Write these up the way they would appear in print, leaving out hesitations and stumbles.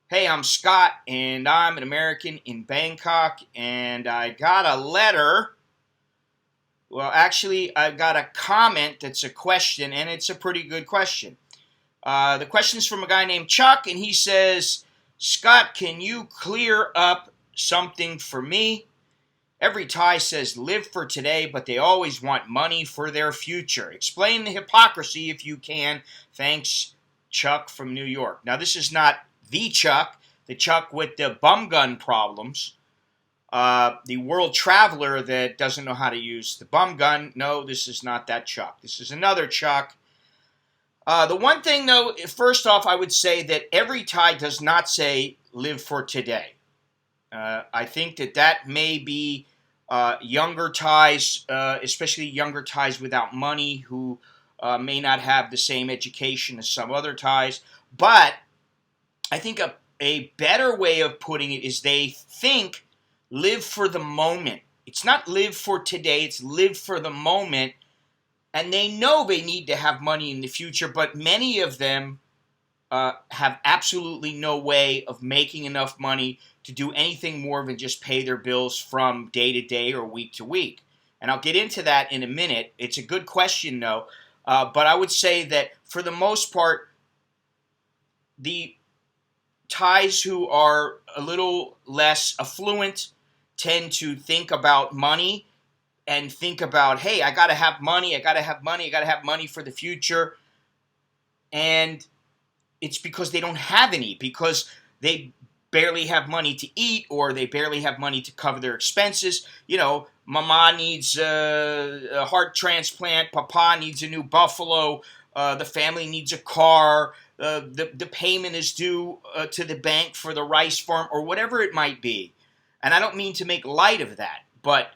Hey, I'm Scott, and I'm an American in Bangkok, and I got a letter. Well, actually, I got a comment that's a question, and it's a pretty good question. The question's from a guy named Chuck, and he says, Scott, can you clear up something for me? Every Thai says live for today, but they always want money for their future. Explain the hypocrisy if you can. Thanks, Chuck from New York. Now, this is not the Chuck with the bum gun problems, the world traveler that doesn't know how to use the bum gun. No, this is not that Chuck. This is another Chuck. The one thing, though, first off, I would say that every Thai does not say live for today. I think that may be younger Thais, especially younger Thais without money who may not have the same education as some other Thais. But I think a better way of putting it is they think live for the moment. It's not live for today, it's live for the moment. And they know they need to have money in the future, but many of them have absolutely no way of making enough money to do anything more than just pay their bills from day to day or week to week. And I'll get into that in a minute. It's a good question, though. But I would say that for the most part, the Thais who are a little less affluent tend to think about money and think about, hey, I got to have money, I got to have money, I got to have money for the future. And it's because they don't have any, because they barely have money to eat or they barely have money to cover their expenses. You know, mama needs a heart transplant, papa needs a new buffalo, the family needs a car, the payment is due to the bank for the rice farm or whatever it might be. And I don't mean to make light of that, but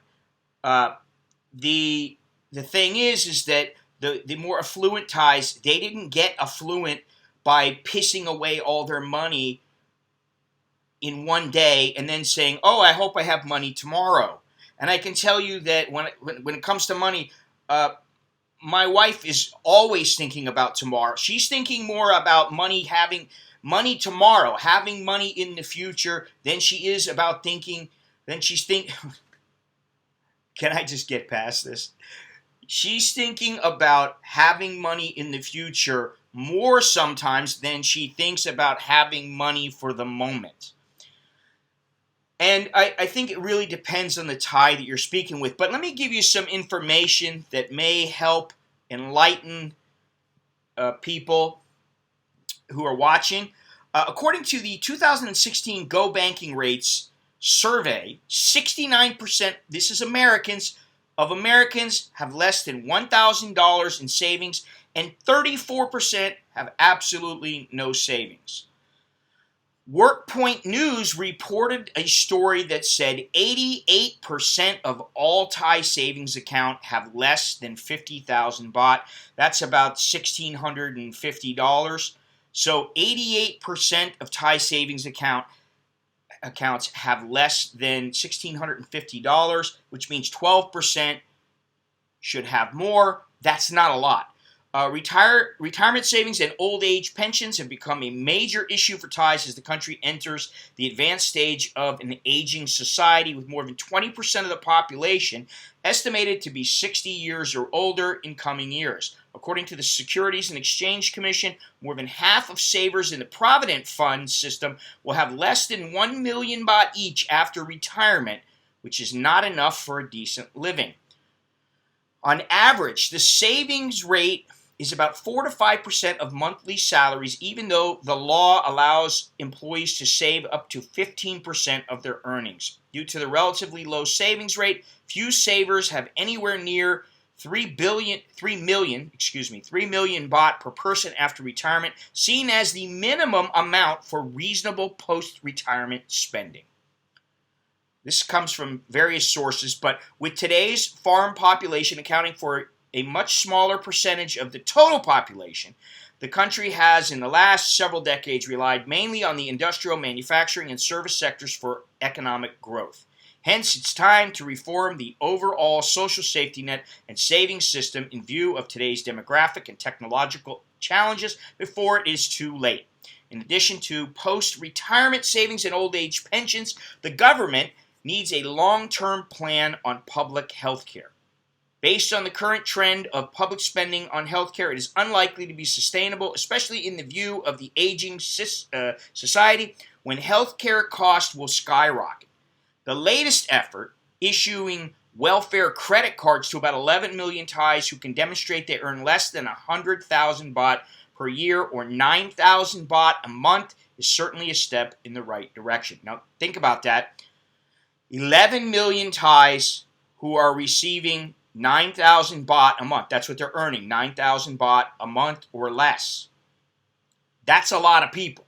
the thing is that the more affluent Thais, they didn't get affluent by pissing away all their money in one day and then saying, oh, I hope I have money tomorrow. And I can tell you that when it comes to money, my wife is always thinking about tomorrow. She's thinking more about having money tomorrow, having money in the future than she is about thinking, than she's think. Can I just get past this? She's thinking about having money in the future more sometimes than she thinks about having money for the moment. And I think it really depends on the Thai that you're speaking with. But let me give you some information that may help enlighten people who are watching. According to the 2016 Go Banking Rates survey, 69%, this is Americans, of Americans have less than $1,000 in savings, and 34% have absolutely no savings. WorkPoint News reported a story that said 88% of all Thai savings account have less than 50,000 baht. That's about $1,650. So 88% of Thai savings accounts have less than $1,650, which means 12% should have more. That's not a lot. Retirement savings and old age pensions have become a major issue for Thais as the country enters the advanced stage of an aging society, with more than 20% of the population estimated to be 60 years or older in coming years. According to the Securities and Exchange Commission, more than half of savers in the Provident Fund system will have less than 1 million baht each after retirement, which is not enough for a decent living. On average, the savings rate is about 4 to 5% of monthly salaries, even though the law allows employees to save up to 15% of their earnings. Due to the relatively low savings rate, few savers have anywhere near 3 million baht per person after retirement, seen as the minimum amount for reasonable post-retirement spending. This comes from various sources, but with today's farm population accounting for a much smaller percentage of the total population, the country has in the last several decades relied mainly on the industrial, manufacturing, and service sectors for economic growth. Hence, it's time to reform the overall social safety net and savings system in view of today's demographic and technological challenges before it is too late. In addition to post-retirement savings and old age pensions, the government needs a long-term plan on public health care. Based on the current trend of public spending on healthcare, it is unlikely to be sustainable, especially in the view of the aging society, when healthcare costs will skyrocket. The latest effort, issuing welfare credit cards to about 11 million Thais who can demonstrate they earn less than 100,000 baht per year or 9,000 baht a month, is certainly a step in the right direction. Now, think about that. 11 million Thais who are receiving 9,000 baht a month. That's what they're earning, 9,000 baht a month or less. That's a lot of people.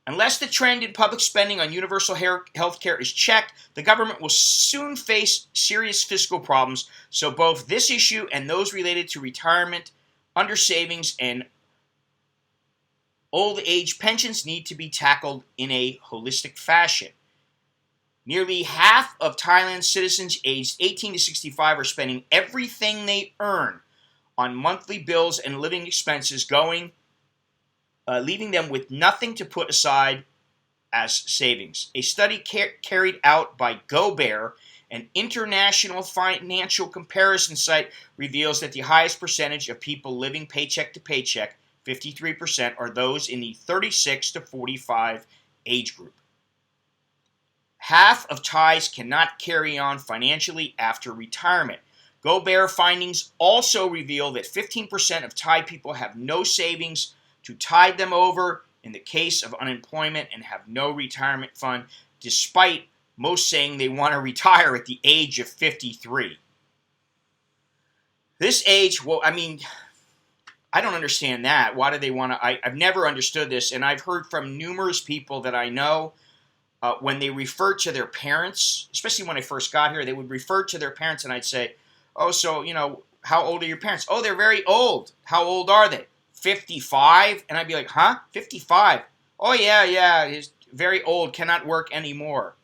Unless the trend in public spending on universal health care is checked, the government will soon face serious fiscal problems. So both this issue and those related to retirement, under savings, and old age pensions need to be tackled in a holistic fashion. Nearly half of Thailand's citizens aged 18 to 65 are spending everything they earn on monthly bills and living expenses, leaving them with nothing to put aside as savings. A study carried out by GoBear, an international financial comparison site, reveals that the highest percentage of people living paycheck to paycheck, 53%, are those in the 36 to 45 age group. Half of Thais cannot carry on financially after retirement. GoBear findings also reveal that 15% of Thai people have no savings to tide them over in the case of unemployment and have no retirement fund, despite most saying they want to retire at the age of 53. This age, well, I mean, I don't understand that. Why do they want to? I've never understood this, and I've heard from numerous people that I know when they refer to their parents, especially when I first got here, they would refer to their parents, and I'd say, oh, so, how old are your parents? Oh, they're very old. How old are they? 55? And I'd be like, huh? 55? Oh, yeah, he's very old, cannot work anymore.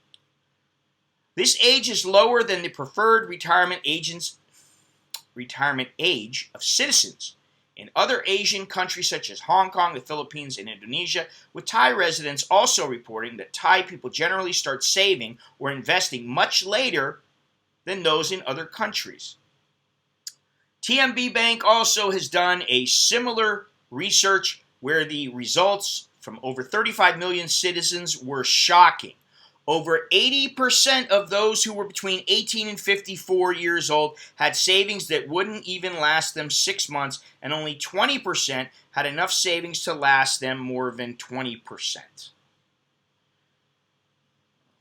This age is lower than the preferred retirement age of citizens in other Asian countries such as Hong Kong, the Philippines, and Indonesia, with Thai residents also reporting that Thai people generally start saving or investing much later than those in other countries. TMB Bank also has done a similar research where the results from over 35 million citizens were shocking. Over 80% of those who were between 18 and 54 years old had savings that wouldn't even last them 6 months, and only 20% had enough savings to last them more than 20%.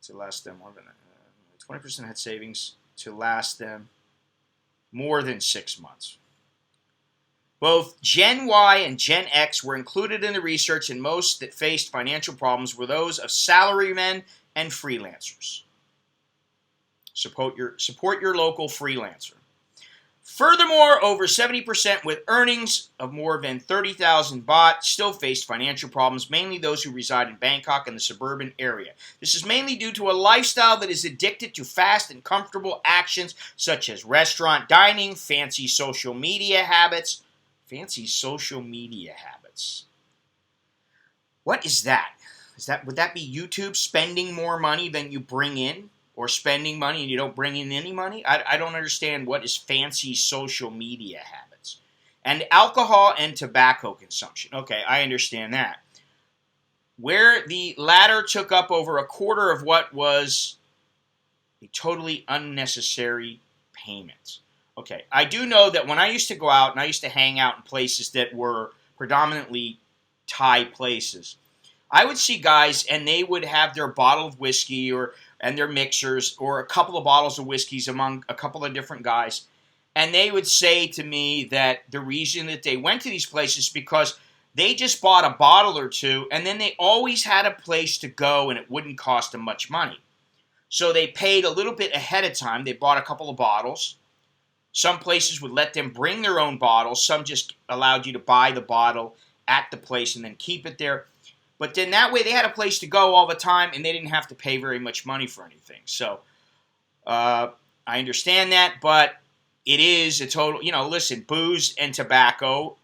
To last them more than 20% had savings to last them more than 6 months. Both Gen Y and Gen X were included in the research, and most that faced financial problems were those of salarymen and freelancers. Support your local freelancer. Furthermore, over 70% with earnings of more than 30,000 baht still faced financial problems, mainly those who reside in Bangkok and the suburban area. This is mainly due to a lifestyle that is addicted to fast and comfortable actions such as restaurant dining, fancy social media habits. What is that? Would that be YouTube spending more money than you bring in? Or spending money and you don't bring in any money? I don't understand what is fancy social media habits. And alcohol and tobacco consumption. Okay, I understand that. Where the latter took up over a quarter of what was a totally unnecessary payment. Okay, I do know that when I used to go out and I used to hang out in places that were predominantly Thai places, I would see guys and they would have their bottle of whiskey and their mixers or a couple of bottles of whiskeys among a couple of different guys. And they would say to me that the reason that they went to these places is because they just bought a bottle or two and then they always had a place to go and it wouldn't cost them much money. So they paid a little bit ahead of time. They bought a couple of bottles. Some places would let them bring their own bottles. Some just allowed you to buy the bottle at the place and then keep it there. But then that way they had a place to go all the time and they didn't have to pay very much money for anything. So I understand that, but it is a total, listen, booze and tobacco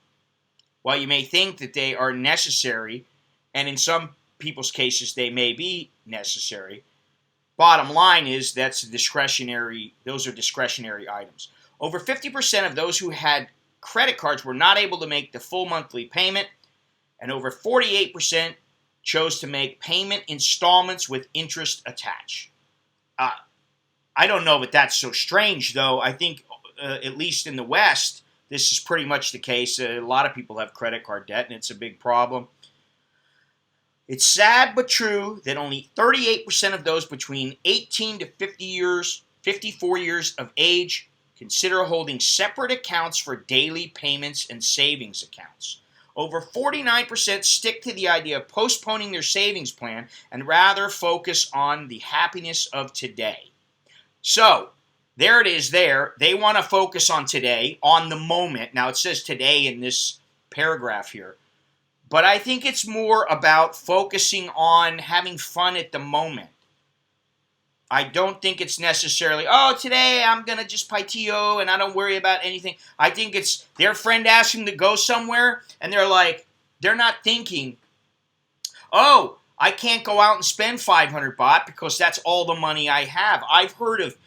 while you may think that they are necessary, and in some people's cases they may be necessary, bottom line is those are discretionary items. Over 50% of those who had credit cards were not able to make the full monthly payment, and over 48% chose to make payment installments with interest attached. I don't know if that's so strange, though. I think, at least in the West, this is pretty much the case. A lot of people have credit card debt, and it's a big problem. It's sad but true that only 38% of those between 18 to 54 years of age consider holding separate accounts for daily payments and savings accounts. Over 49% stick to the idea of postponing their savings plan and rather focus on the happiness of today. So, there it is there. They want to focus on today, on the moment. Now, it says today in this paragraph here. But I think it's more about focusing on having fun at the moment. I don't think it's necessarily, today I'm going to just Paitio and I don't worry about anything. I think it's their friend asked them to go somewhere and they're not thinking, I can't go out and spend 500 baht because that's all the money I have. I've heard of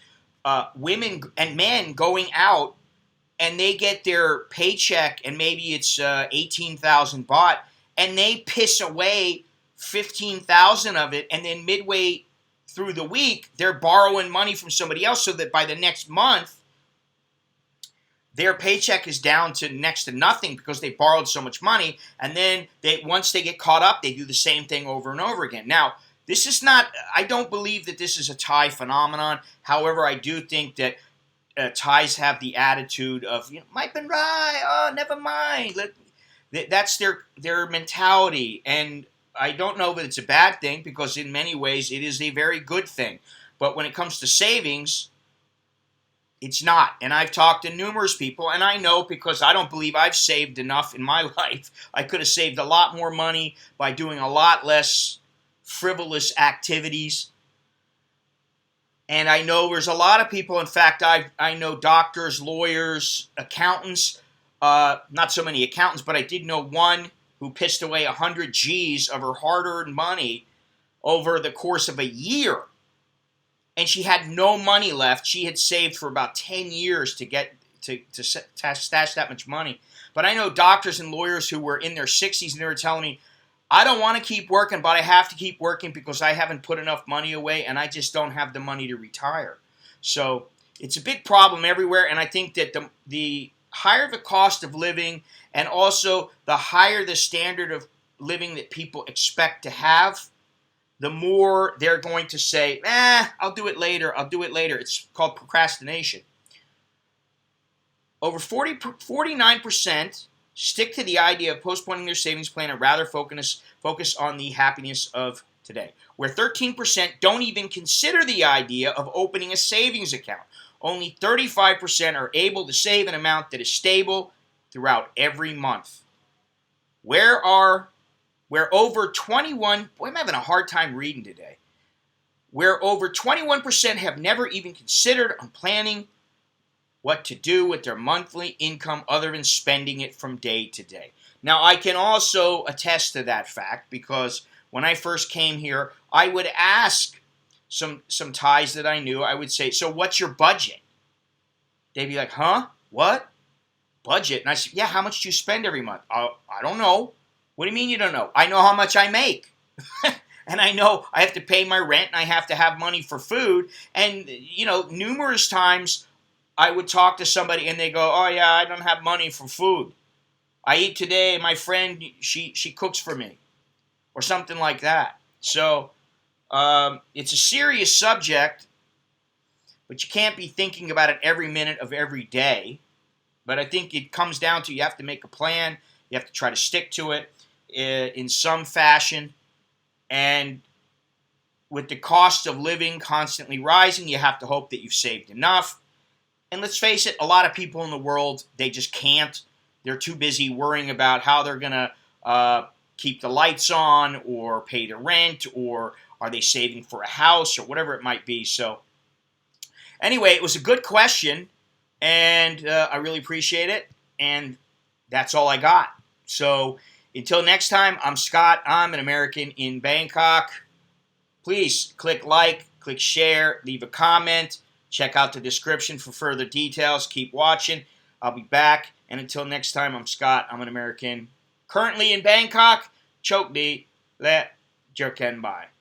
women and men going out and they get their paycheck and maybe it's 18,000 baht and they piss away 15,000 of it, and then midway through the week, they're borrowing money from somebody else so that by the next month, their paycheck is down to next to nothing because they borrowed so much money. And then once they get caught up, they do the same thing over and over again. Now, this is not, I don't believe that this is a Thai phenomenon. However, I do think that Thais have the attitude of, might been right, never mind. That's their mentality. And I don't know that it's a bad thing because in many ways it is a very good thing. But when it comes to savings, it's not. And I've talked to numerous people, and I know because I don't believe I've saved enough in my life. I could have saved a lot more money by doing a lot less frivolous activities. And I know there's a lot of people, in fact, I know doctors, lawyers, accountants, not so many accountants, but I did know one who pissed away 100 G's of her hard-earned money over the course of a year. And she had no money left. She had saved for about 10 years to get to stash that much money. But I know doctors and lawyers who were in their 60s and they were telling me, I don't want to keep working, but I have to keep working because I haven't put enough money away and I just don't have the money to retire. So it's a big problem everywhere, and I think that the higher the cost of living and also the higher the standard of living that people expect to have, the more they're going to say, I'll do it later. It's called procrastination. Over 49% stick to the idea of postponing their savings plan and rather focus on the happiness of today. Where 13% don't even consider the idea of opening a savings account. Only 35% are able to save an amount that is stable throughout every month. Where over 21, boy, I'm having a hard time reading today. Where over 21% have never even considered on planning what to do with their monthly income other than spending it from day to day. Now, I can also attest to that fact because when I first came here, I would ask some Thais that I knew, I would say, so what's your budget? They'd be like, huh? What? Budget? And I said, yeah, how much do you spend every month? I don't know. What do you mean you don't know? I know how much I make. And I know I have to pay my rent and I have to have money for food. And, numerous times I would talk to somebody and they go, oh, yeah, I don't have money for food. I eat today, my friend, she cooks for me. Or something like that. So, it's a serious subject, but you can't be thinking about it every minute of every day. But I think it comes down to you have to make a plan. You have to try to stick to it in some fashion. And with the cost of living constantly rising, you have to hope that you've saved enough. And let's face it, a lot of people in the world, they just can't. They're too busy worrying about how they're going to keep the lights on or pay the rent, or are they saving for a house or whatever it might be. So anyway, it was a good question, and I really appreciate it. And that's all I got. So until next time, I'm Scott. I'm an American in Bangkok. Please click like, click share, leave a comment. Check out the description for further details. Keep watching. I'll be back. And until next time, I'm Scott. I'm an American currently in Bangkok. Chok di let jerken bye.